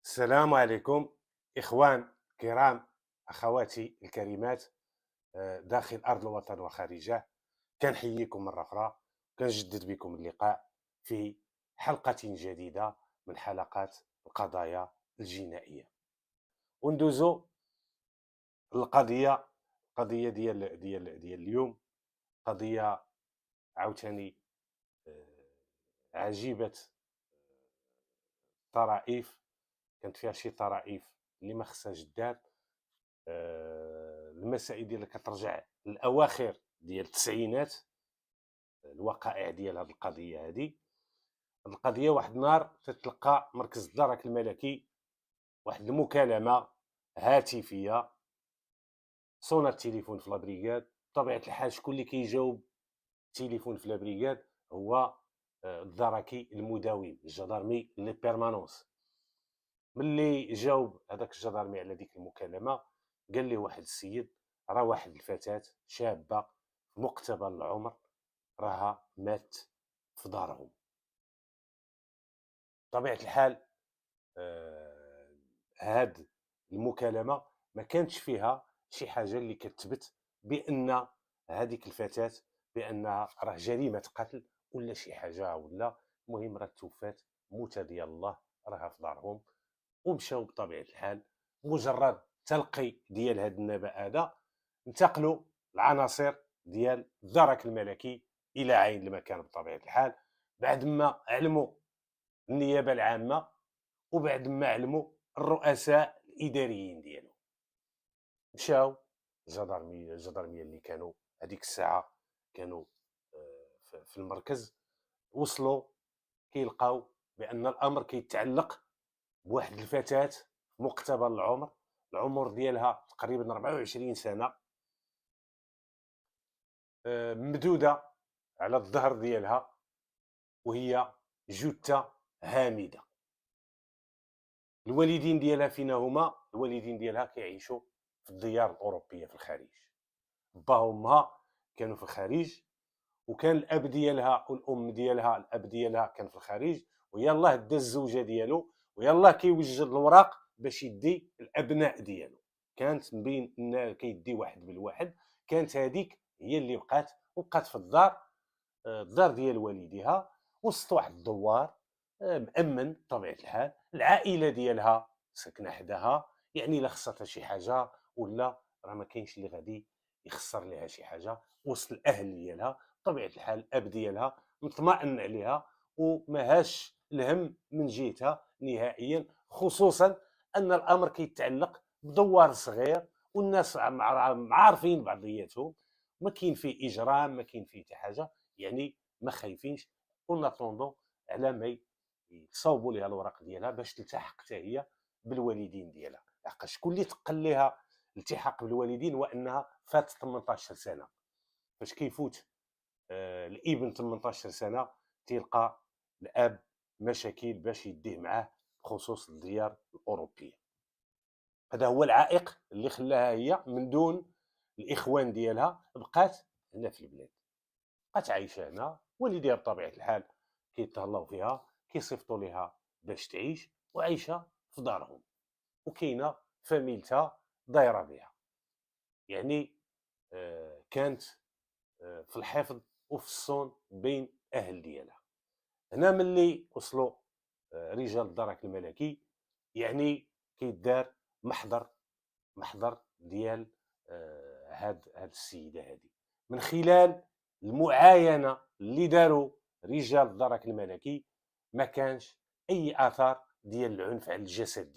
السلام عليكم إخوان كرام، أخواتي الكريمات، داخل أرض الوطن وخارجه. كنحييكم مرة أخرى، كنجدد بكم اللقاء في حلقة جديدة من حلقات القضايا الجنائية. وندوزو القضية ديال اليوم. قضية عاوتاني عجيبة طرائف. كانت فيها شي طرائف اللي ما خصهاش دار. المسائل ديالها كترجع للاواخر ديال التسعينات. الوقائع ديال هذه القضيه القضيه واحد النهار تتلقى مركز الدرك الملكي واحد المكالمه هاتفيه. صون التليفون في لابريكاد. بطبيعه الحال شكون اللي كيجاوب التليفون في لابريكاد؟ هو الدركي المداوم، الجدرمي لي بيرمانونس. ملي جاوب هذاك الجدرمي على ديك المكالمه، قال لي واحد السيد راه واحد الفتاة شابة في مقتبل العمر راها مات في دارهم. بطبيعة الحال هاد المكالمة ما كانتش فيها شي حاجة اللي كتثبت بأن هذيك الفتاة بأنها راه جريمة قتل ولا شي حاجة، ولا المهم راه توفات موتة ديال الله، راها في دارهم. ومشاو بطبيعة الحال. مجرد تلقي ديال هاد النبأ هذا، انتقلوا العناصر ديال الدرك الملكي الى عين المكان بطبيعه الحال، بعد ما علموا النيابه العامه وبعد ما علموا الرؤساء الاداريين ديالو. مشاو الجدرميه اللي كانوا هذيك الساعه كانوا في المركز. وصلوا كيلقاو بان الامر كيتعلق بواحد الفتاه في مقتبل العمر ديالها تقريبا 24 سنه، ممدوده على الظهر ديالها، وهي جثه هامده. الوالدين ديالها فينا هما؟ الوالدين ديالها كيعيشوا في الديار الاوروبيه في الخارج. باها وامها كانوا في الخارج، وكان الاب ديالها والام ديالها، الاب ديالها كان في الخارج، ويلاه دا الزوجه ديالو، ويلاه كيوجد الوراق باش يدي الابناء ديالو. كانت من بين كيدي واحد بالواحد. كانت هذيك هي اللي بقات في الدار، الدار ديال والديها، وسط واحد الدوار، مأمن بطبيعة الحال. العائلة ديالها ساكنة حداها، يعني لا خصها شي حاجة ولا راه ما كاينش اللي غادي يخسر ليها شي حاجة. وسط الأهل ديالها بطبيعة الحال، الأب ديالها مطمئن عليها وماهاش الهم من جهتها نهائيا، خصوصا أن الأمر كيتعلق بدوار صغير والناس عارفين بعضياتهم، ما كاين فيه إجرام، ما كاين فيه حتى حاجة. يعني ما خايفينش. اون اتوندون على ما يصاوبوا ليها الوراق ديالها باش تلتحق حتى هي بالوالدين ديالها. لحقاش شكون اللي تقل ليها الالتحاق بالوالدين هو انها فات 18 سنه. فاش كيفوت الابن 18 سنه تلقى الاب مشاكل باش يديه معاه بخصوص الديار الاوروبيه. هذا هو العائق اللي خلاها هي من دون الاخوان ديالها بقات هنا في البلاد، بقات عايشه هنا. والديها بطبيعه الحال كيتهلاو فيها، كيصيفطوا ليها باش تعيش وعايشه في دارهم، وكاينه فاميلتها دايره بها. يعني كانت في الحفظ وفي الصون بين اهل ديالها. هنا ملي وصلوا رجال الدرك الملكي، يعني كيدار محضر ديال هاد السيده هذه. من خلال المعاينه اللي داروا رجال الدرك الملكي، ما كانش اي اثار ديال العنف على الجسد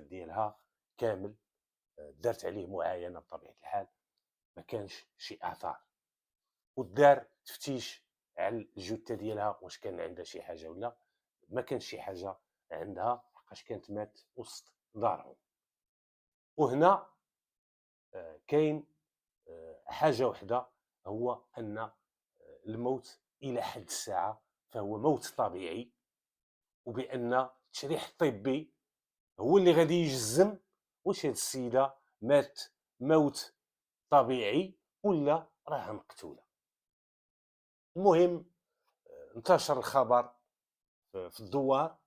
ديالها كامل. دارت عليه معاينه بطبيعه الحال، ما كانش شي اثار. ودار تفتيش على الجثه ديالها واش كان عندها شي حاجه ولا ما كانش شي حاجه عندها، لحقاش كانت مات وسط دارهم. وهنا كاين حاجه وحده، هو ان الموت الى حد الساعه فهو موت طبيعي، وبان التشريح الطبي هو اللي غادي يجزم واش هاد السيده مات موت طبيعي ولا راها مقتوله. المهم انتشر الخبر في الدوار،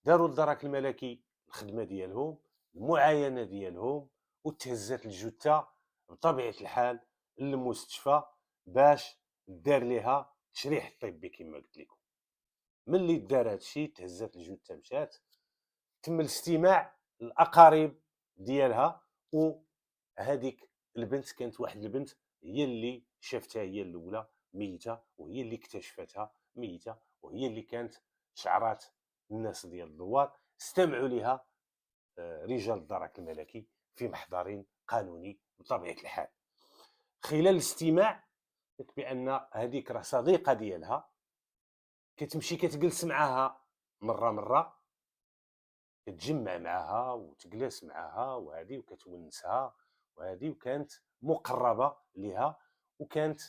داروا للدرك الملكي الخدمه ديالهم، المعاينه ديالهم، وتهزت الجثه بطبيعه الحال للمستشفى باش دار ليها تشريح طبي كما قلت لكم. ملي دار هادشي تهزت الجثه مشات، تم الاستماع الاقارب ديالها، وهذيك البنت كانت واحد البنت هي اللي شافتها هي الاولى ميته، وهي اللي اكتشفتها ميته، وهي اللي كانت شعرات الناس ديال الدوار. استمعوا لها رجال الدرك الملكي في محضر قانوني بطبيعه الحال. خلال الاستماع قلت بان هذيك راه صديقه ديالها، كتمشي كتجلس معاها مره كتجمع معاها وتجلس معاها وهذه وكتونسها وهذه، وكانت مقربه لها وكانت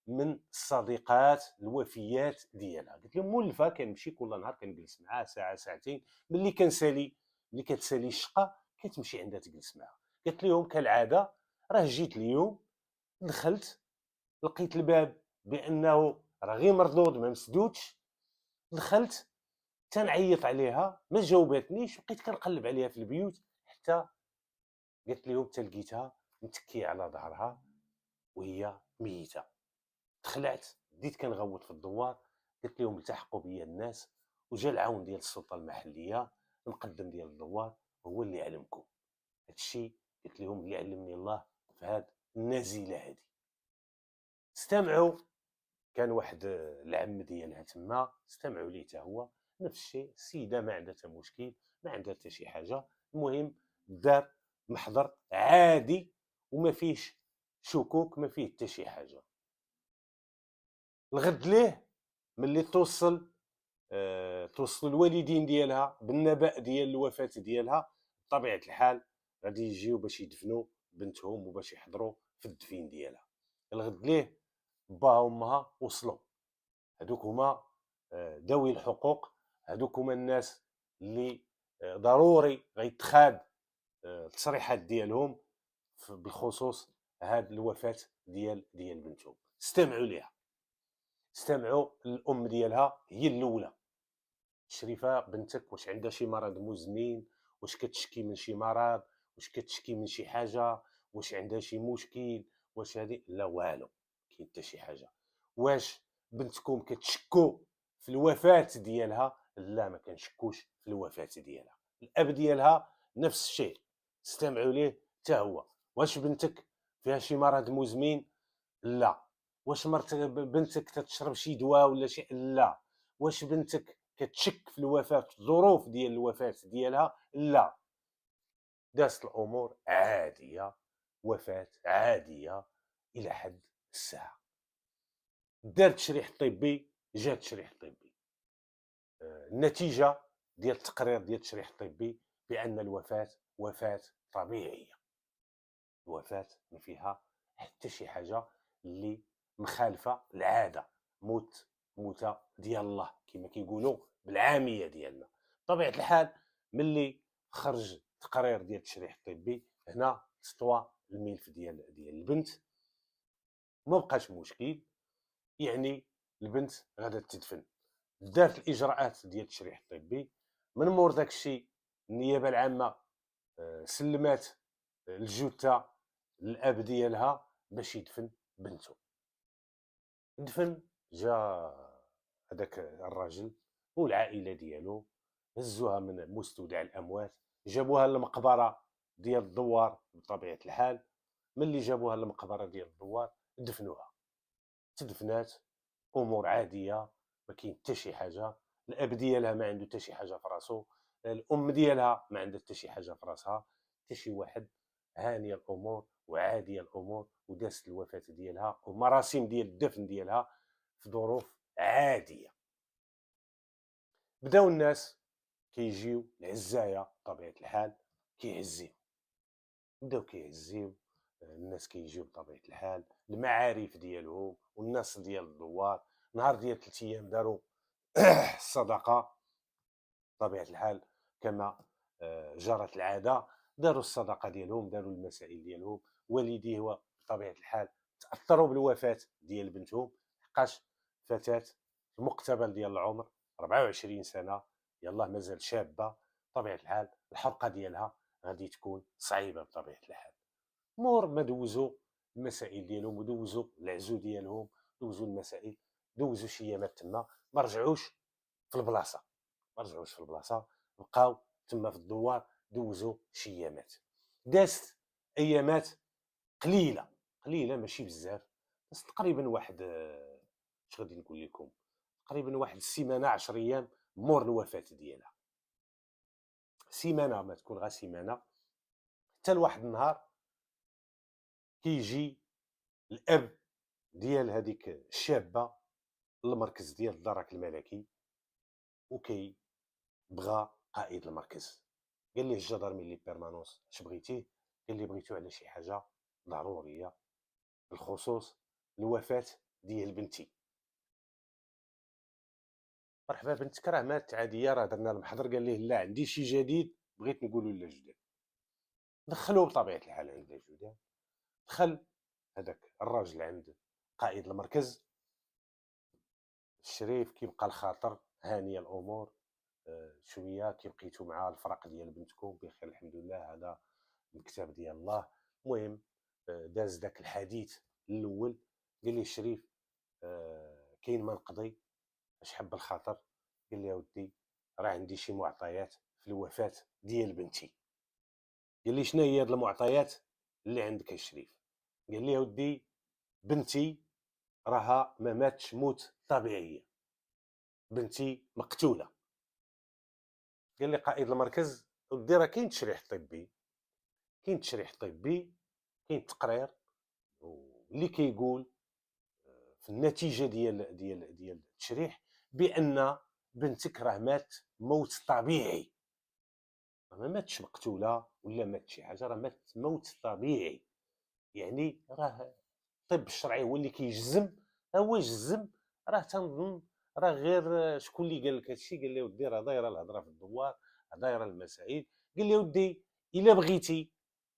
من الصديقات الوفيات ديالها. قلت لهم مولفه كنمشي كل نهار كنجلس معاها ساعه ساعتين، ملي كتسالي الشقه كتمشي عندها تجلس معاها. قلت لهم كالعاده راه جيت اليوم، دخلت لقيت الباب بانه راه غير مردود ما مسدودش، دخلت تنعيط عليها ما جاوباتنيش، بقيت كنقلب عليها في البيوت حتى قالت لهم حتى لقيتها متكيه على ظهرها وهي ميته. دخلعت بديت كنغوت في الدوار، قلت لهم التحقوا بيا الناس، وجا العون ديال السلطه المحليه المقدم ديال الدوار هو اللي علمكم هادشي. قلت لهم اللي علمني الله في هاد النازله هادي. استمعوا، كان واحد العم ديالها تما، استمعوا ليه حتى هو نفس الشيء. السيده ما عندها حتى مشكل، ما عندها حتى شي حاجه، المهم دار محضر عادي وما فيش شكوك، ما فيه حتى شي حاجه. الغد ليه ملي توصل الوالدين ديالها بالنبأ ديال الوفاه ديالها، بطبيعه الحال غادي يجيو باش يدفنوا بنتهم وباش يحضروا في الدفين ديالها. الغد ليه باها وامها وصلوا، هذوك هما ذوي الحقوق، هذوك هما الناس اللي ضروري غيتخاد التصريحات ديالهم بخصوص هاد الوفاه ديال بنتهم. استمعوا ليها، استمعوا الام ديالها هي الاولى. شريفه بنتك واش عندها شي مرض مزمن؟ واش كتشكي من شي مرض؟ واش كتشكي من شي حاجه؟ واش عندها شي مشكل؟ واش هذه؟ لا والو، كاين حتى شي حاجه. واش بنتكم كتشكوا في الوفاه ديالها؟ لا، ما كنشكوش في الوفاه ديالها. الاب ديالها نفس الشيء، استمعوا ليه حتى هو. واش بنتك فيها شي مرض مزمن؟ لا. واش بنتك تتشرب شي دواء ولا شي؟ لا. واش بنتك كتشك في الوفاه، في الظروف ديال الوفاه ديالها؟ لا. دازت الامور عاديه، وفاه عاديه الى حد الساعه. دار تشريح طبي، جا تشريح طبي، النتيجه ديال التقرير ديال التشريح الطبي بان الوفاه وفاه طبيعيه، الوفاه ما فيها حتى شي حاجه اللي مخالفه العاده، موته ديال الله كما كيقولوا بالعاميه ديالنا. بطبيعه الحال ملي خرج تقرير ديال التشريح الطبي، هنا سطوى الملف ديال البنت، ما بقاش مشكل، يعني البنت غادا تدفن. دارت الاجراءات ديال التشريح الطبي، من مور داك الشيء النيابه العامه سلمات الجثه للاب ديالها باش يدفن بنته. دفن، جا هذاك الراجل والعائله ديالو، هزوها من مستودع الاموات، جابوها للمقبره ديال الدوار بطبيعه الحال. ملي جابوها للمقبره ديال الدوار دفنوها، تدفنات، امور عاديه، ما كاين حتى شي حاجه. الاب ديالها ما عنده حتى شي حاجه في راسو، الام ديالها ما عندها حتى شي حاجه في راسها، حتى شي واحد. هانيه الامور وعاديه الامور، ودازت الوفاه ديالها ومراسم ديال الدفن ديالها في ظروف عاديه. بداو الناس كيجيو العزايه بطبيعه الحال كيهزيو، بداو كيهزيو الناس كيجيو بطبيعه الحال، المعارف ديالهم والناس ديال الدوار. نهار ديال 3 ايام داروا الصدقه بطبيعه الحال كما جرت العاده، داروا الصدقه ديالهم، داروا المسائل ديالهم. والديه هو بطبيعه الحال تاثروا بالوفاه ديال بنتهم، لحقاش فتاه في مقتبل ديال العمر 24 سنه، يلاه مازال شابه بطبيعه الحال، الحرقه ديالها غادي تكون صعيبه بطبيعه الحال. مور ما دوزوا المسائل ديالهم ودوزوا العزو ديالهم، دوزوا المسائل، دوزوا شي ايامات تما، ما رجعوش في البلاصه، ما رجعوش في البلاصه، بقاو تما في الدوار، دوزوا شي ايامات. دازت ايامات قليله، قليله ماشي بزاف، بس تقريبا واحد اش غادي نقول لكم، تقريبا واحد السيمانه 10 ايام مور الوفاه ديالها، سيمانه ما تكون غير سيمانه. حتى لواحد النهار كيجي الاب ديال هذيك الشابه للمركز ديال الدرك الملكي، وكي بغى قائد المركز، قال ليه الجدرمي لي بيرمانونس اش بغيتيه؟ قال لي بغيتو على شي حاجه ضروريه، بالخصوص الوفاه ديال بنتي. مرحبا بنتك راه مات عاديه، راه درنا المحضر. قال ليه لا، عندي شي جديد بغيت نقولوا لا جداد. دخلوه بطبيعه الحال عند لا جداد، دخل هذاك الراجل عند قائد المركز الشريف، كيبقى الخاطر هانيه الامور، شويه كي بقيتو مع الفرق ديال بنتكم بخير الحمد لله، هذا الكتاب ديال الله. المهم داز داك الحديث الاول، قال لي الشريف كاين ما نقضي، اش حب الخاطر. قال لي يا ودي راه عندي شي معطيات في الوفاه ديال بنتي. قال لي شنو هي هاد المعطيات اللي عندك يا شريف؟ قال لي يا ودي بنتي راها ما ماتش موت طبيعيه، بنتي مقتوله. قال لي قائد المركز ودي راه كاين تشريح طبي، كاين تشريح طبي، كاين تقرير اللي كيقول في النتيجه ديال التشريح بان بنتك راه مات موت طبيعي، ما ماتش مقتوله ولا مات شي حاجه، راه مات موت طبيعي. يعني راه الطب الشرعي هو اللي كيجزم، هو يجزم. راه تنظن راه غير شكون اللي قال لك هادشي؟ قال لي ودي راه دايره الهضره في الدوار، دايره المسائل. قال لي ودي الا بغيتي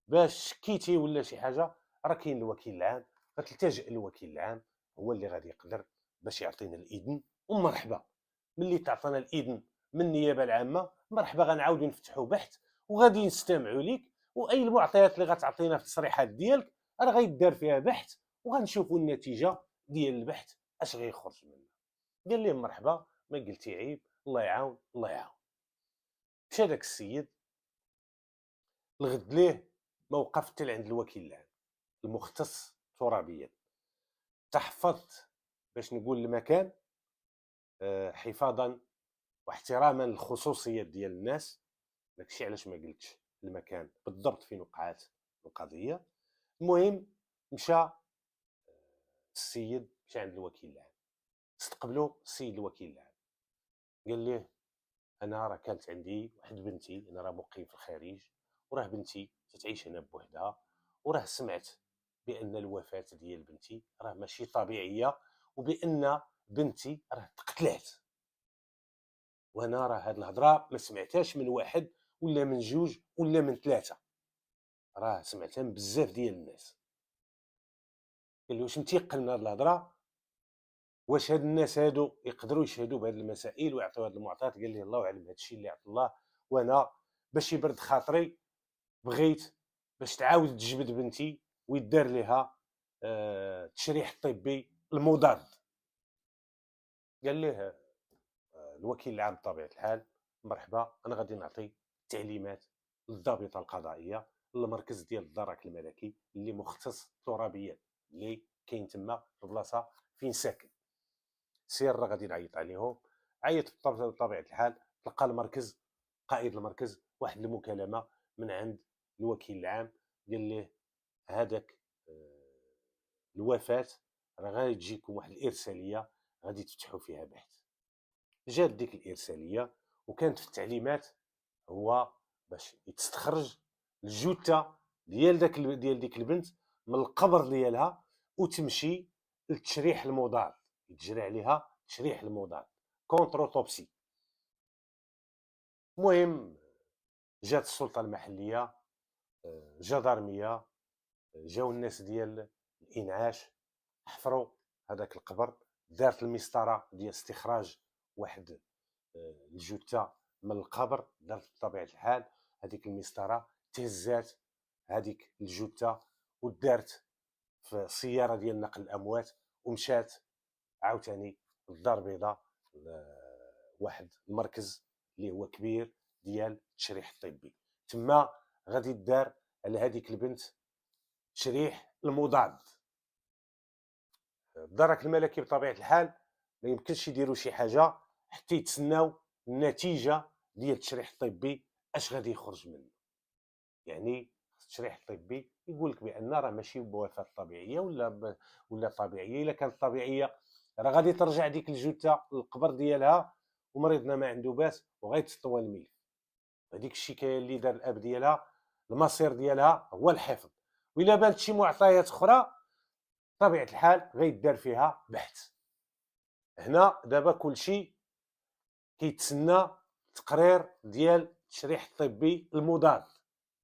باش شكيتي ولا شي حاجه، راه كاين الوكيل العام، غتلتجئ للوكيل العام، هو اللي غادي يقدر باش يعطينا الاذن. ومرحبا ملي تعطينا الاذن من النيابه العامه، مرحبا غنعاودو نفتحوا بحث وغادي نستمعوا ليك، واي المعطيات اللي غتعطينا في التصريحات ديالك راه غيدار فيها بحث، وغنشوفوا النتيجه ديال البحث اش غيخرج منه. قال لي مرحبا، ما قلتي عيب، الله يعاون الله يعاون. مشى داك السيد الغد ليه ما وقف حتى عند الوكيل العام المختص ترابيا. تحفظت باش نقول المكان حفاظا واحتراما للخصوصيات ديال الناس، داكشي علاش ما قلتش المكان بالضبط فين وقعات القضيه. المهم مشى السيد، مشى عند الوكيل العام، استقبلو السيد الوكيل العام، قال ليه انا راه كانت عندي واحد بنتي، انا راه مقيم في الخارج، وراه بنتي تتعيش هنا بوحدها، وراه سمعت بان الوفاه ديال بنتي راه ماشي طبيعيه، وبان بنتي راه تقتلات. وانا راه هاد الهضره ما سمعتهاش من واحد ولا من جوج ولا من ثلاثه، راه سمعتها من بزاف ديال الناس. قال له واش متيقن من هاد الهضره؟ واش هاد الناس هادو يقدروا يشهدوا بهاد المسائل ويعطيو هاد المعطيات؟ قال لي الله اعلم، هادشي اللي عطى الله، وانا باش يبرد خاطري بغيت باش تعاود تجبد بنتي ويدار لها التشريح الطبي المضاد. قال ليه الوكيل العام بطبيعه الحال مرحبا، انا غادي نعطي تعليمات للضابطه القضائيه للمركز ديال الدرك الملكي اللي مختص ترابيا، اللي كاين تما في البلاصه فين ساكن. سير راه غادي نعيط عليهم. عيط بطبيعه الحال، تلقى المركز قائد المركز واحد المكالمه من عند الوكيل العام، قال ليه هذاك الوفاه راه غادي تجيكم واحد الارساليه غادي تفتحوا فيها بحث. جات ديك الارساليه، وكانت في التعليمات هو باش يتستخرج الجثه ديال ديك البنت من القبر ديالها، وتمشي للتشريح المضاد، يتجري عليها تشريح المضاد، كونتروتوبسي. المهم جات السلطه المحليه، الجدرميه، جاو الناس ديال الانعاش، حفروا هذاك القبر، دارت المسطره ديال استخراج واحد الجثه من القبر دارت بطبيعه الحال هذيك المسطره، تهزات هذيك الجثه ودارت في سياره ديال نقل الاموات ومشات عاوتاني للدار البيضاء، واحد المركز اللي هو كبير ديال التشريح الطبي. تما غادي دار على هذيك البنت تشريح المضاد. الدرك الملكي بطبيعه الحال ما يمكنش يديروا شي حاجه حتى يتسناو النتيجه ديال التشريح الطبي اش غادي يخرج منه. يعني التشريح الطبي يقول لك بان راه ماشي بوفاه طبيعيه ولا طبيعيه. الا كانت طبيعيه راه غادي ترجع ديك الجثه للقبر ديالها ومريضنا ما عنده باس وغيتسطوى الملف. هذيك الشكايه اللي دار الاب ديالها المصير ديالها هو الحفظ، وإلا بانت شي معطيات اخرى بطبيعه الحال غيدار فيها بحث. هنا دابا كلشي كيتسنى تقرير ديال التشريح الطبي المضاد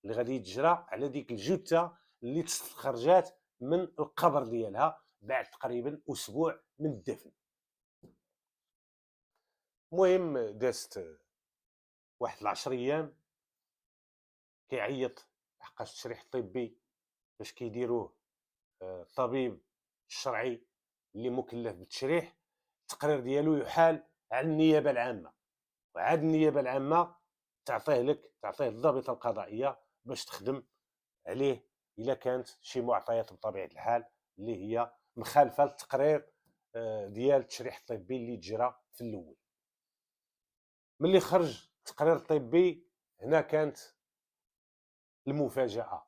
اللي غادي يتجرى على ديك الجثه اللي تخرجات من القبر ديالها بعد تقريبا اسبوع من الدفن. المهم دازت واحد 10 ايام كيعيط لحقاش التشريح الطبي باش كيديروه الطبيب الشرعي اللي مكلف بالتشريح، التقرير ديالو يحال على النيابه العامه، وعاد النيابه العامه تعطيه الضابطه القضائيه باش تخدم عليه الا كانت شي معطيات بطبيعه الحال اللي هي مخالفه للتقرير ديال التشريح الطبي اللي تجرى في الاول. ملي خرج التقرير الطبي هنا كانت المفاجاه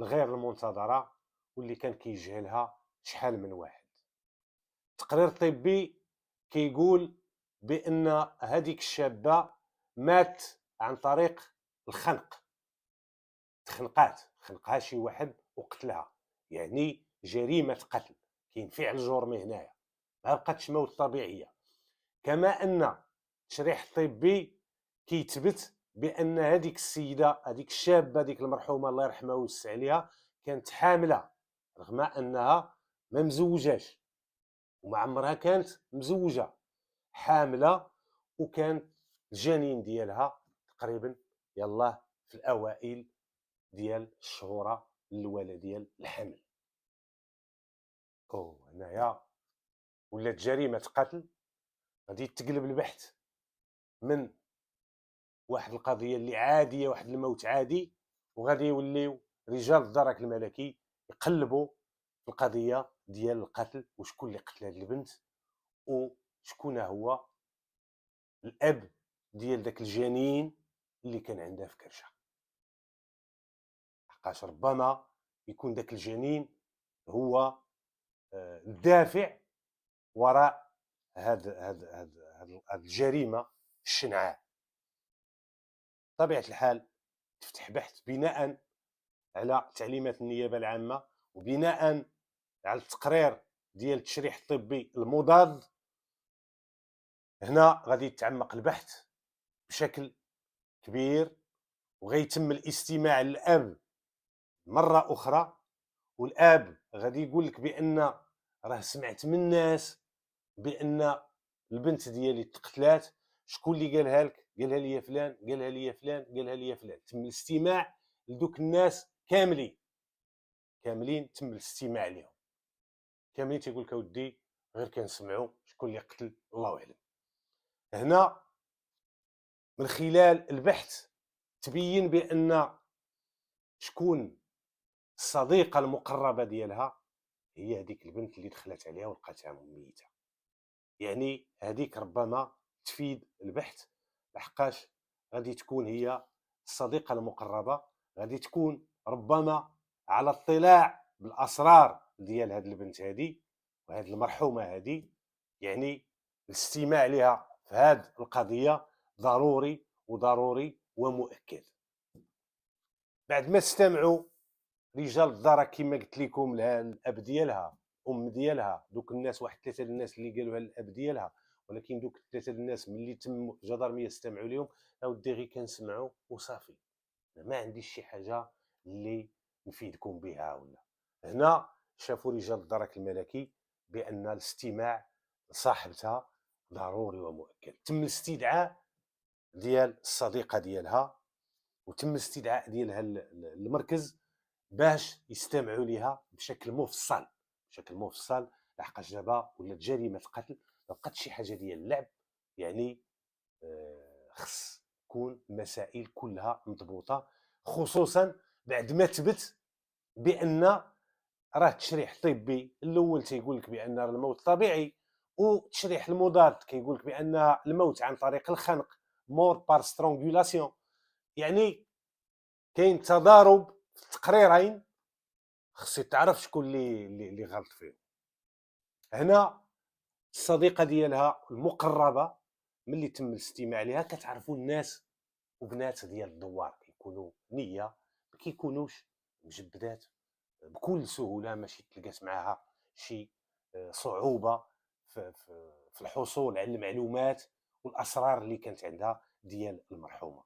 الغير المنتظره واللي كان كيجهلها شحال من واحد. التقرير الطبي كيقول بان هذيك الشابه مات عن طريق الخنق، خنقها شي واحد وقتلها، يعني جريمه قتل، كاين فعل جرمي هنايا، ما بقاتش موت طبيعيه. كما ان التشريح الطبي كيثبت بان هذيك السيده هذيك الشابه هذيك المرحومه الله يرحمها ويوسع عليها كانت حامله رغم انها ما مزوجاش وما عمرها كانت مزوجه، حامله وكان الجنين ديالها تقريبا يلاه في الاوائل ديال الشهوره الاولى ديال الحمل. هنايا ولات جريمه قتل، غادي تقلب البحث من واحد القضيه اللي عاديه، واحد الموت عادي، وغادي يوليو رجال الدرك الملكي يقلبوا في القضيه ديال القتل، وشكون اللي قتل هاد البنت وشكون هو الاب ديال داك الجنين اللي كان عندها في كرشها. حقاش ربما يكون داك الجنين هو الدافع وراء هاد الجريمه الشنعاء. طبيعه الحال تفتح بحث بناء على تعليمات النيابه العامه وبناء على التقرير ديال التشريح الطبي المضاد. هنا غادي يتعمق البحث بشكل كبير وغيتم الاستماع للاب مره اخرى، والاب غادي يقول لك بان راه سمعت من الناس بان البنت ديالي تقتلات. شكون اللي قالها لك؟ قالها لي فلان، قالها لي فلان، قالها لي فلان. تم الاستماع لدوك الناس كاملين تم الاستماع لهم، كاملين تيقول لك اودي غير كنسمعوا شكون اللي قتل الله اعلم. هنا من خلال البحث تبين بان شكون الصديقه المقربه ديالها هي هذيك البنت اللي دخلت عليها ولقاتها ميته. يعني هذيك ربما تفيد البحث لحقاش غادي تكون هي الصديقه المقربه، غادي تكون ربما على اطلاع بالاسرار ديال هذه البنت هذه وهذه المرحومه هذه. يعني الاستماع لها في هذه القضيه ضروري ومؤكد. بعد ما استمعوا رجال الدار كما قلت لكم الاب ديالها، ام ديالها، دوك الناس واحد 3 الناس اللي قالوها الاب ديالها، ولكن دوك 3 الناس ملي تم الجدرميه استمعوا لهم اودي غير كنسمعوا وصافي، ما عنديش شي حاجه اللي نفيدكم بها. ولا هنا شافوا رجال الدرك الملكي بان الاستماع لصاحبتها ضروري ومؤكد. تم الاستدعاء ديال الصديقه ديالها، وتم الاستدعاء ديالها للمركز باش يستمعوا ليها بشكل مفصل، بشكل مفصل، لحقاش دابا ولات جريمه القتل ما بقاتش شي حاجه ديال اللعب. يعني خص تكون المسائل كلها مضبوطه، خصوصا بعد ما ثبت بان راه التشريح الطبي الاول تيقول لك بان الموت طبيعي، والتشريح المضاد كيقول لك بان الموت عن طريق الخنق، مور بار سترونغولاسيون. يعني كاين تضارب في التقريرين، خصك تعرف شكون اللي غلط فيهم. هنا الصديقه ديالها المقربه ملي تم الاستماع لها، كتعرفوا الناس وبنات ديال الدوار كيكونوا نيه، ما كيكونوش مجبدات بكل سهوله، ماشي تلقات معها شي صعوبه في الحصول على المعلومات والاسرار اللي كانت عندها ديال المرحومه.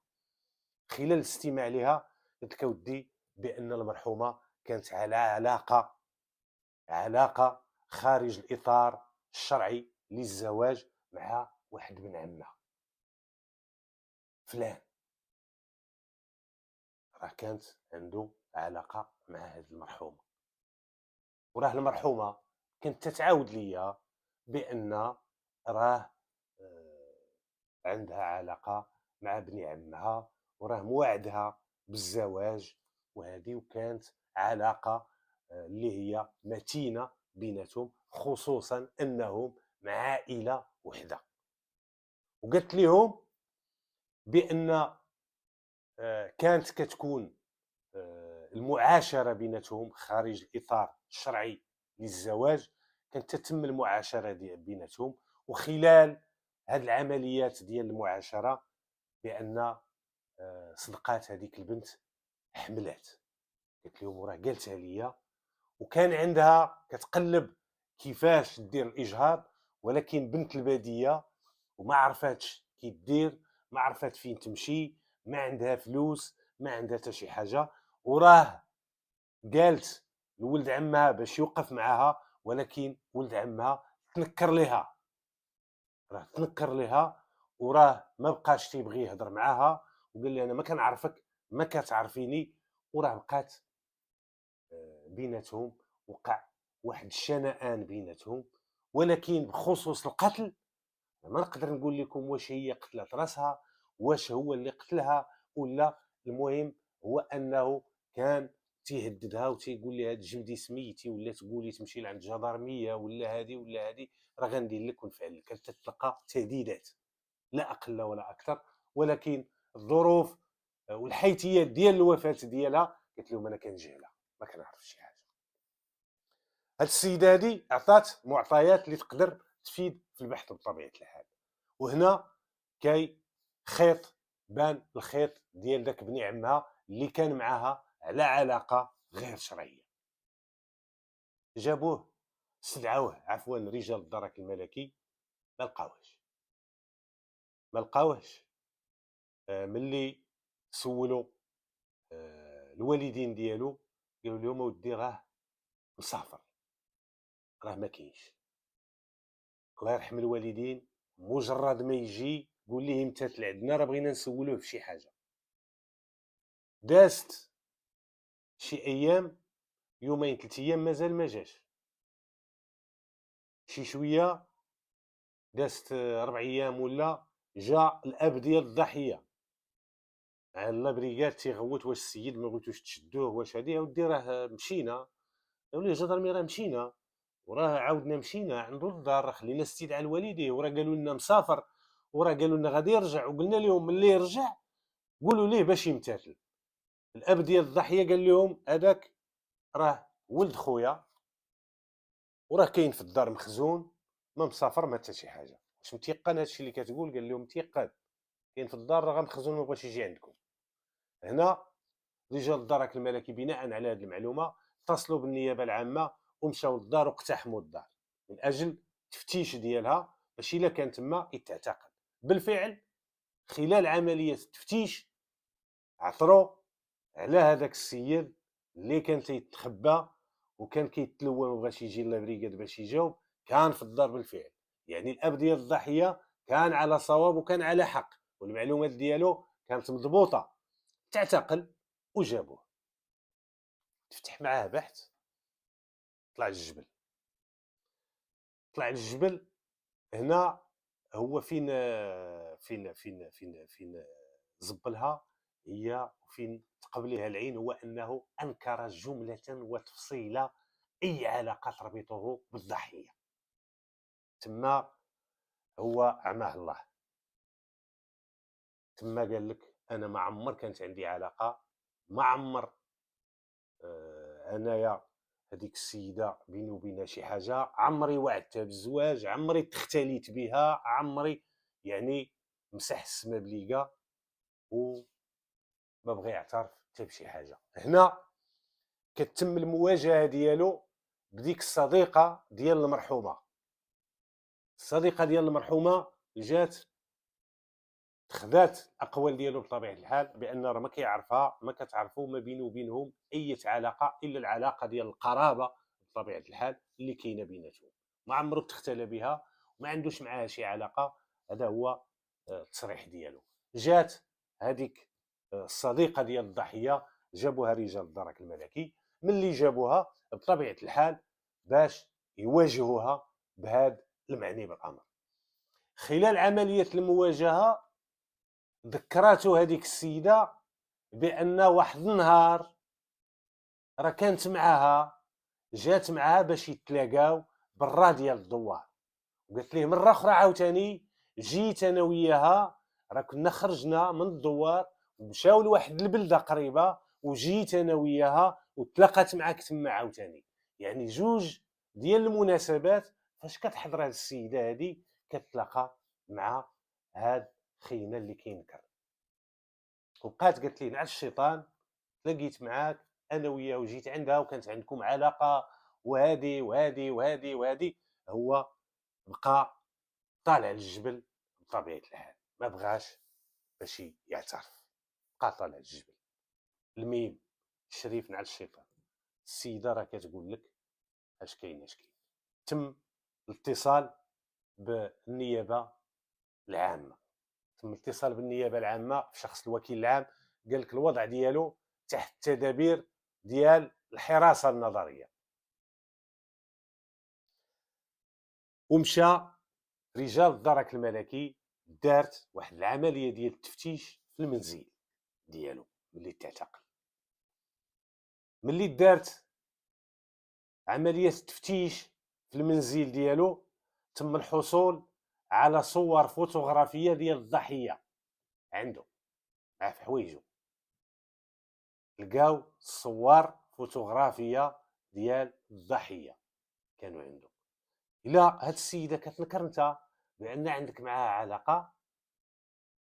خلال الاستماع لها قلت لك ودي بان المرحومه كانت على علاقه خارج الاطار الشرعي للزواج مع واحد من عمها فلان، راه كانت عنده علاقه مع هذه المرحومه. وراه المرحومه كانت تتعاود ليا بان راه عندها علاقه مع ابن عمها، وراه موعدها بالزواج، وهذه وكانت علاقه اللي هي متينه بيناتهم، خصوصا انهم مع عائله وحده. وقالت لهم بان كانت كتكون المعاشره بيناتهم خارج الاطار الشرعي للزواج، كانت تتم المعاشره بيناتهم، وخلال هذه العمليات ديال المعاشره بان صدقات هذيك البنت حملات. قالت لهم وراه قالتها ليا، وكان عندها كتقلب كيفاش دير الاجهاض، ولكن بنت الباديه وما عرفاتش كي دير، ما عرفات فين تمشي، ما عندها فلوس، ما عندها حتى شي حاجه. وراه قالت لولد عمها باش يوقف معها، ولكن ولد عمها تنكر ليها، وراه ما بقاش تيبغي يهضر معاها، وقال لي انا ما كنعرفك، ما كتعرفيني. وراه بقات بيناتهم وقع واحد الشنآن بيناتهم. ولكن بخصوص القتل ما نقدر نقول لكم واش هي قتلت راسها، واش هو اللي قتلها ولا. المهم هو انه كان تيهددها وتيقول لها تجبدي سميتي، ولا تقولي تمشي لعند الجدارميه، ولا هذه ولا هذه، راه غندير لك ونفعل لك. كانت تتلقى تهديدات لا اقل ولا اكثر. ولكن الظروف والحيثيات ديال الوفاه ديالها قالت لهم انا كنجهلها، ما كنعرف شي حاجه. هاد السيده هادي عطات معطيات اللي تقدر تفيد في البحث بطبيعه الحال. وهنا كاي خيط، بان الخيط ديال داك بني عمها اللي كان معاها على علاقه غير شرعيه. جابوه استدعوه عفوا رجال الدرك الملكي، ما لقاوهش. ملي سولوا الوالدين ديالو قالوا لهم اودي راه مسافر، راه ما كاينش. الله يرحم الوالدين، مجرد ما يجي قول ليه امتثل عندنا، راه بغينا نسولوه في شي حاجه. دازت شي ايام، يومين 3 ايام، مازال ما جاش. شي شويه دازت 4 ايام ولا جا الاب ديال الضحيه على بريغات تيغوت واش السيد ما بغيتوش تشدوه، واش هادي. اودي راه مشينا، قالوا ليه جدرمي راه مشينا، وراه عاودنا مشينا عنده للدار، خلينا استدعاء الوالديه، وراه قالوا لنا مسافر، وراه قالوا لنا غادي يرجع، وقلنا لهم ملي يرجع قولوا ليه باش يمتثل. الاب ديال الضحيه قال لهم هذاك راه ولد خويا، وراه كاين في الدار مخزون، ما مسافر ما حتى شي حاجه. واش متيقن هادشي اللي كتقول؟ قال لهم متيقن، كاين في الدار راه مخزون، ما بغاش يجي عندكم. هنا رجال الدرك الملكي بناء على هذه المعلومه اتصلوا بالنيابه العامه ومشاو للدار واقتحموا الدار من اجل تفتيش ديالها باش الا كان تما يتعتقل. بالفعل خلال عمليه التفتيش عثروا على هذاك السيد اللي كان تيتخبى وكان كيتلوى، ما بغاش يجي لابريكاد باش يجاوب، كان في الدار بالفعل. يعني الاب ديال الضحيه كان على صواب وكان على حق، والمعلومات ديالو كانت مضبوطه، تعتقل وجابوه. تفتح معاه بحث، طلع للجبل. طلع للجبل هنا هو فين زبلها هي، وفين تقبلها العين، هو انه انكر جمله وتفصيل اي علاقه تربطه بالضحيه. تما هو عماه الله، تما قال لك انا ما عمر كانت عندي علاقه، ما عمر انايا هذيك السيده بيني وبينها شي حاجه، عمري وعدتها بالزواج، عمري تختليت بها، عمري يعني مسح السما بليقه، وما بغى يعترف حتى بشي حاجه. هنا كتتم المواجهه ديالو بديك الصديقه ديال المرحومه. الصديقه ديال المرحومه جات خذات الاقوال ديالو بطبيعه الحال بان راه ما كيعرفها، ما كتعرفوا ما بينه وبينهم اي علاقه الا العلاقه ديال القرابه بطبيعه الحال اللي كاينه بيناتهم، ما عمرو تختلى بها وما عندوش معاها شي علاقه. هذا هو التصريح ديالو. جات هذيك الصديقه ديال الضحيه، جابوها رجال الدرك الملكي. ملي جابوها بطبيعه الحال باش يواجهوها بهذا المعني بالامر. خلال عمليه المواجهه ذكراتو هذيك السيده بان واحد النهار راه كانت معاها، جات معاها باش يتلاقاو برا ديال الدوار، وقالت ليه مره اخرى عاوتاني جيت انا وياها، راه كنا خرجنا من الدوار ومشاو لواحد البلده قريبه، وجيت انا وياها وتلاقات معاك تما عاوتاني. يعني جوج ديال المناسبات فاش كتحضر هاد السيده هادي كتلاقى مع هاد خينا اللي كينكر. وبقات قالت لي نعس الشيطان تلاقيت معاك انا وياه وجيت عندها وكانت عندكم علاقه وهادي وهادي وهادي وهادي. هو بقى طالع للجبل بطبيعه الحال، ما بغاش باش يعترف، بقى طالع للجبل. المهم الشريف نعس الشيطان، السيده راه كتقول لك اش كاين اش كاين. تم الاتصال بالنيابه العامه، تم الاتصال بالنيابه العامه في شخص الوكيل العام، قال لك الوضع ديالو تحت التدابير ديال الحراسه النظريه. ومشى رجال الدرك الملكي، دارت واحد العمليه ديال التفتيش في المنزل ديالو ملي تعتقل. ملي دارت عمليه التفتيش في المنزل ديالو تم الحصول على صور فوتوغرافيه ديال الضحيه عنده معاه في حوايجو. لقاو صور فوتوغرافيه ديال الضحيه كانوا عنده. الا هاد السيده كتنكر انت بان عندك معاها علاقه،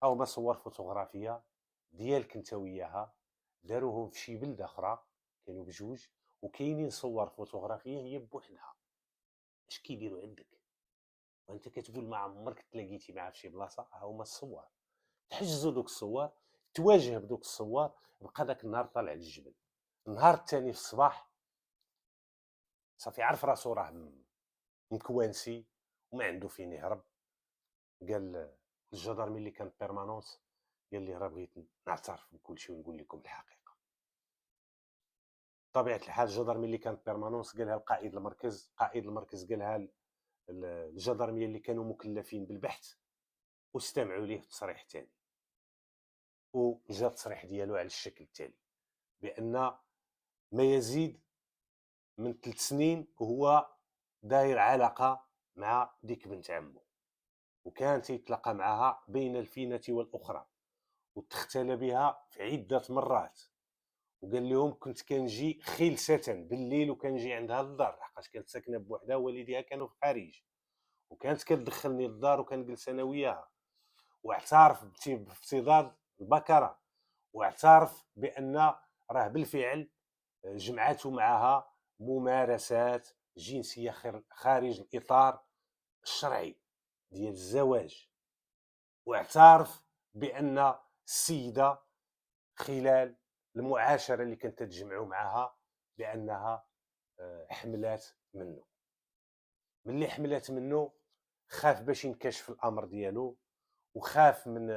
او ما صور فوتوغرافيه ديالك انت وياها داروهم في شي بلده اخرى كانوا بجوج، وكاينين صور فوتوغرافيه هي بوحدها، اش كيديروا عندك وانت كتقول ما عمرك تلاقيتي معاه في شي بلاصه؟ ها هما الصور، تحجزوا دوك الصور، تواجه بدوك الصور. بقى داك النهار طالع للجبل. النهار الثاني في الصباح صافي عرف راسو راه مكوانسي وما عنده فين يهرب. قال الجدرمي اللي كان بيرمانونس، قال لي راه بغيت نعترف بكل شيء ونقول لكم الحقيقه. بطبيعه الحال الجدرمي اللي كان بيرمانونس قالها لقائد المركز، قائد المركز قالها الجدرميه اللي كانوا مكلفين بالبحث، واستمعوا ليه في التصريح الثاني. وجا التصريح ديالو على الشكل التالي، بان ما يزيد من 3 سنين وهو داير علاقه مع ديك بنت عمو، وكان تيتلاقى معها بين الفينه والاخرى، وتختلى بها في عده مرات. وقال لهم كنت كنجي خلسه بالليل وكنجي عندها للدار، لحقاش كانت ساكنه بوحدها ووالديها كانوا في الخارج، وكانت كتدخلني للدار وكنجلس انا وياها. واعترف بافتضاد البكره، واعترف بان راه بالفعل جمعته معها ممارسات جنسيه خارج الاطار الشرعي ديال الزواج. واعترف بان السيده خلال المعاشره اللي كانت تجمعوا معها بانها حملات منه. ملي حملات منه خاف باش ينكشف الامر ديالو، وخاف من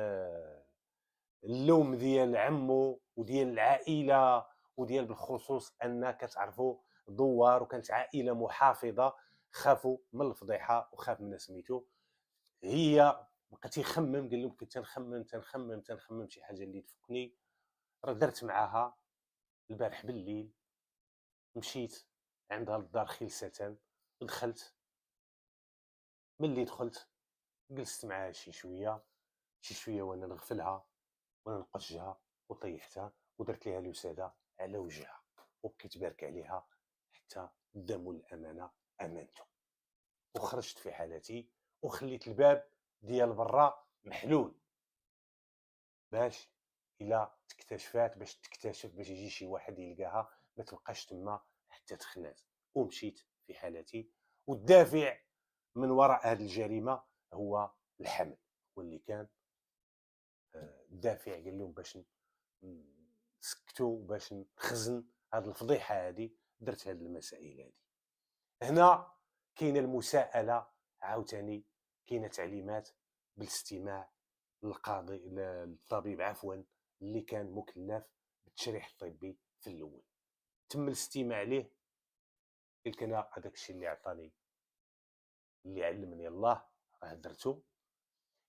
اللوم ديال عمو وديال العائله، وديال بالخصوص ان كتعرفوا دوار وكانت عائله محافظه، خافوا من الفضيحه وخاف من سميتو. هي بقى تيخمم، قال لهم كنت تنخمم شي حاجه اللي تفكني. راه درت معاها البارح بالليل، مشيت عندها للدار خلسة، دخلت. ملي دخلت جلست معاها شي شويه وانا نغفلها وانا نقجها وطيحتها ودرت ليها الوساده على وجهها وبقيت بارك عليها حتى قدام الامانه امانته، وخرجت في حالتي وخليت الباب ديال برا محلول باش الا تكتشفات، باش تكتشف، باش يجي شي واحد يلقاها ما تبقاش تما حتى تخنات. ومشيت في حالتي. والدافع من وراء هذه الجريمه هو الحمل، واللي كان الدافع. قال لهم باش نسكتوا، باش نخزن هذه الفضيحه هذه، درت هذه المسائل هذه. هنا كاينه المساءله عاوتاني، كاينه تعليمات بالاستماع للقاضي، للطبيب عفوا، اللي كان مكلف بالتشريح الطبي في الاول. تم الاستماع ليه، قلت انا هذاك الشيء اللي عطاني، اللي علمني الله، راه درته.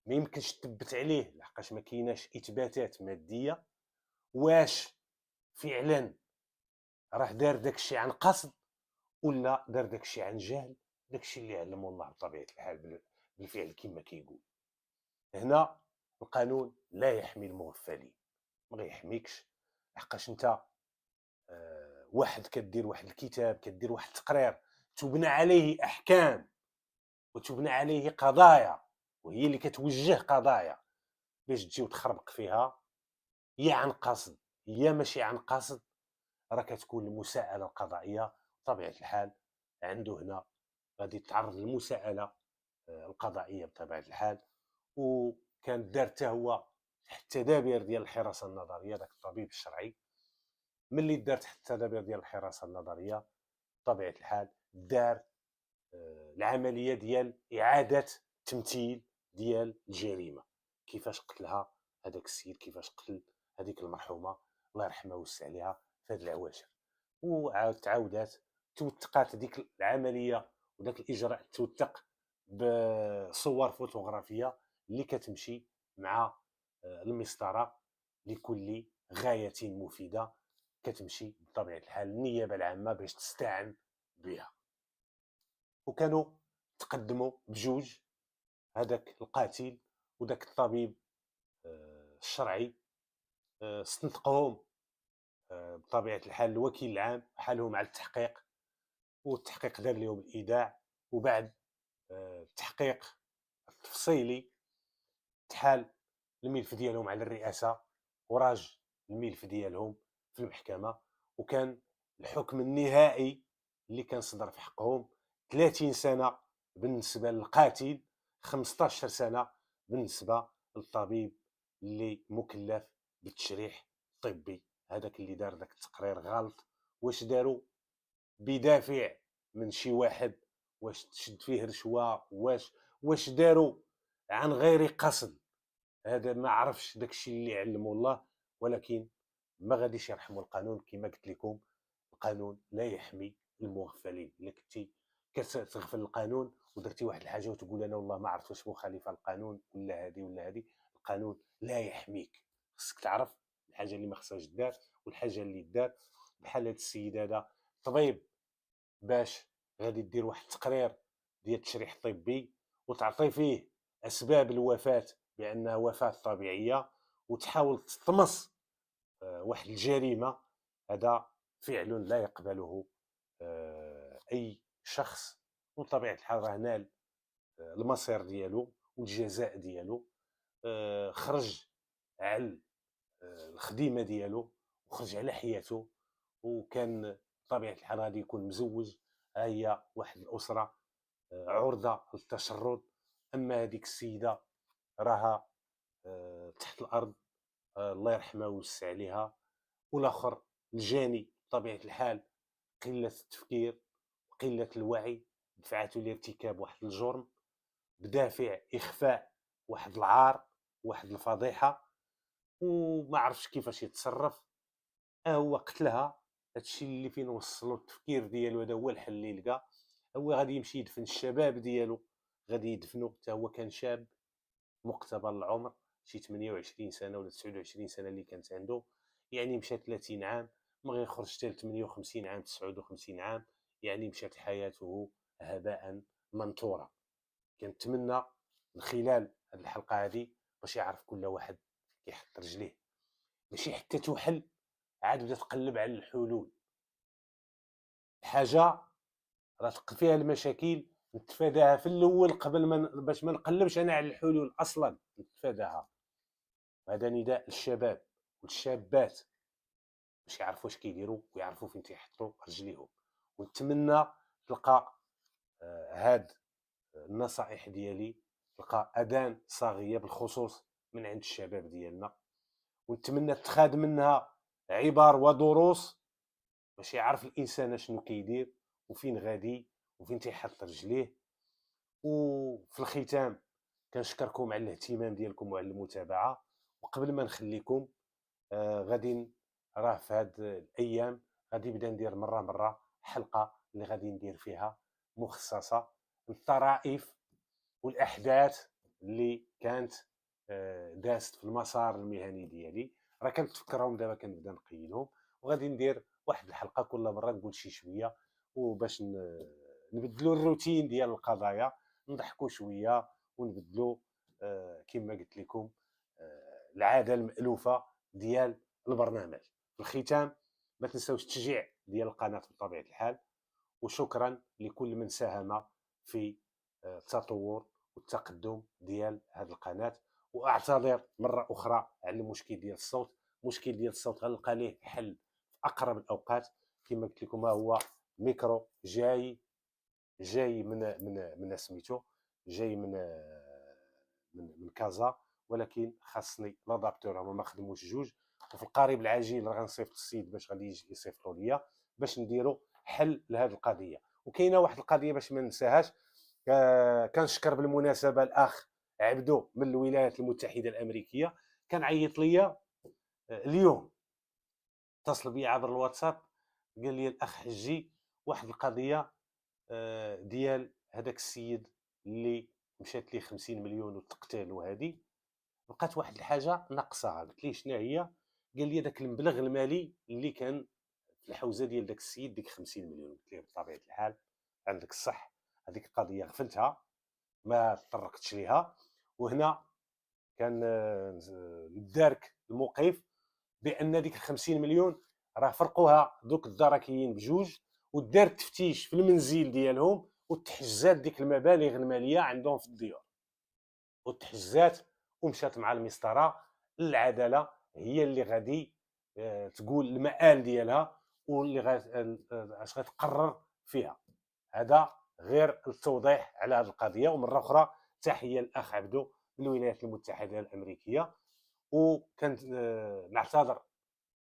ما يمكنش تثبت عليه لحقاش ما كايناش اثباتات ماديه واش فعلا راه دار داك الشيء عن قصد ولا دار داك الشيء عن جهل. داك الشيء اللي علمه الله بطبيعه الحال بالفعل كما كيقول. هنا القانون لا يحمي المغفلين، ما غيحميكش، لحقاش انت واحد كدير واحد الكتاب، كدير واحد التقرير تبنى عليه احكام وتبنى عليه قضايا، وهي اللي كتوجه قضايا، باش تجي وتخربق فيها يا عن قصد يا ماشي عن قصد، راه كتكون المساءله القضائيه بطبيعه الحال عنده هنا غادي يتعرض للمساءله القضائيه بطبيعه الحال. وكان دار حتى هو التدابير ديال الحراسه النظريه، ذاك الطبيب الشرعي. ملي دارت حتى التدابير ديال الحراسه النظريه بطبيعه الحال دار العمليه ديال اعاده تمثيل ديال الجريمه، كيفاش قتلها هذاك السيد، كيفاش قتل هذيك المرحومه الله يرحمها ويوسع عليها في هذه العواشر. وعاود تعاودات توثقات ديك العمليه وداك الاجراء توثق بصور فوتوغرافيه اللي كتمشي مع المسطره لكل غايه مفيده، كتمشي بطبيعه الحال النيابه العامه باش تستعن بها. وكانوا تقدموا بجوج، هذاك القاتل وذاك الطبيب الشرعي، استنطقهم بطبيعه الحال الوكيل العام حالهم على التحقيق، والتحقيق دار لهم الايداع. وبعد التحقيق التفصيلي تحال الملف ديالهم على الرئاسه وراج الملف ديالهم في المحكمه، وكان الحكم النهائي اللي كان صدر في حقهم 30 سنه بالنسبه للقاتل، 15 سنه بالنسبه للطبيب اللي مكلف بالتشريح الطبي، هذاك اللي دار ذاك التقرير غلط. واش داروا بدافع من شي واحد، واش تشد فيه رشوه، واش داروا عن غير قصد، هذا ما عرفش. داكشي اللي علمه الله، ولكن ما غاديش يرحموا القانون. كما قلت لكم القانون لا يحمي المغفلين. الا كنتي كتغفل القانون ودرتي واحد الحاجه وتقول انا والله ما عرفت واش مخالفه القانون ولا هذه ولا هذه، القانون لا يحميك. خصك تعرف الحاجه اللي ما خصهاش دار والحاجه اللي دار. بحال هذا السيد هذا طبيب، باش غادي دير واحد التقرير ديال التشريح الطبي وتعطي فيه اسباب الوفاه بانها وفاه طبيعيه وتحاول تطمس واحد الجريمه، هذا فعل لا يقبله اي شخص. وبطبيعه الحال راه نال المصير ديالو والجزاء ديالو، خرج على الخديمه ديالو وخرج على حياته. وكان بطبيعه الحال غادي يكون مزوج، ها هي واحد الاسره عرضه للتشرد. اما هذيك السيده راها تحت الارض، الله يرحمها ويوسع عليها. والاخر الجاني بطبيعه الحال قله التفكير وقله الوعي دفعته لارتكاب واحد الجرم. بدافع اخفاء واحد العار، واحد الفضيحه، وما عرفش كيفاش يتصرف. هو قتلها. هادشي اللي فين وصلوا التفكير ديالو، هذا هو الحل اللي لقى. هو غادي يمشي يدفن الشباب ديالو، غادي يدفنو حتى هو كان شاب مقتبل العمر، شي 28 سنه ولا 29 سنه اللي كانت عنده. يعني مشى 30 عام، ما غيخرج حتى ل 58 عام 59 عام. يعني مشات حياته هباء منثورا. كنتمنى من خلال هذه الحلقه هذه باش يعرف كل واحد كيحط رجليه، ماشي حتى توحل عاد بدا تقلب على الحلول. حاجه راه تلقى فيها المشاكل نتفاداها في الاول قبل ما باش ما نقلبش انا على الحلول اصلا، نتفاداها. هذا نداء للشباب والشابات باش يعرفوا اش كيديروا ويعرفوا فين تيحطوا رجليهم. ونتمنى تلقى هاد النصائح ديالي تلقى اذان صاغيه بالخصوص من عند الشباب ديالنا، ونتمنى تخاد منها عبر ودروس باش يعرف الانسان شنو كيدير وفين غادي وفين تيحط رجليه. وفي الختام كنشكركم على الاهتمام ديالكم وعلى المتابعه. وقبل ما نخليكم غادي راه في هاد الايام غادي نبدا ندير مره حلقه اللي غادي ندير فيها مخصصه للطرائف والاحداث اللي كانت دازت في المسار المهني ديالي. راه كنتفكرهم دابا كنبدا نقيدهم، وغادي ندير واحد الحلقه كل مره نقول شي شويه، وباش نبدلوا الروتين ديال القضايا، نضحكوا شويه ونبدلوا كما قلت لكم العاده المالوفه ديال البرنامج. في الختام ما تنساوش التشجيع ديال القناه بطبيعه الحال، وشكرا لكل من ساهم في التطور والتقدم ديال هذه القناه. واعتذر مره اخرى على المشكل ديال الصوت. المشكل ديال الصوت غنلقى ليه حل في اقرب الاوقات. كما قلت لكم هو ميكرو جاي من سميتو، جاي من كازا، ولكن خاصني لادابتور هما ما خدموش جوج. وفي القريب العاجل راه غنصيفط السيد باش غادي يجي يصيفطوا ليا باش نديروا حل لهذه القضيه. وكاينه واحد القضيه باش ما ننساهاش، كنشكر بالمناسبه الاخ عبدو من الولايات المتحده الامريكيه، كان عيط ليا اليوم، اتصل بي عبر الواتساب، قال لي الاخ حجي واحد القضيه ديال هذاك السيد اللي مشات ليه 50 مليون وتقتل، وهذه لقات واحد الحاجه ناقصه. قلت ليه شنو هي؟ قال لي داك المبلغ المالي اللي كان في الحوزه ديال داك السيد ديك 50 مليون. قلت ليه بطبيعه الحال عندك الصح، هذيك القضيه غفلتها ما تطرقتش ليها. وهنا كان الدارك الموقف بان ديك 50 مليون راه فرقوها دوك الدركيين بجوج، ودار تفتيش في المنزل ديالهم وتحجزات ديك المبالغ الماليه عندهم في الديور، وتحجزات ومشات مع المسطره. العداله هي اللي غادي تقول المآل ديالها واللي اش غتقرر فيها. هذا غير التوضيح على هذه القضيه. ومره اخرى تحيه للاخ عبدو من الولايات المتحده الامريكيه. وكنت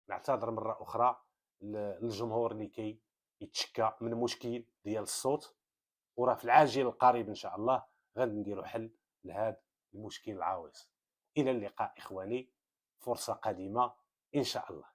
نعتذر مره اخرى للجمهور اللي يتشكى من مشكل ديال الصوت. وراه في العاجل القريب ان شاء الله غادي نديروا حل لهذا المشكل العويص. الى اللقاء اخواني، فرصه قادمه ان شاء الله.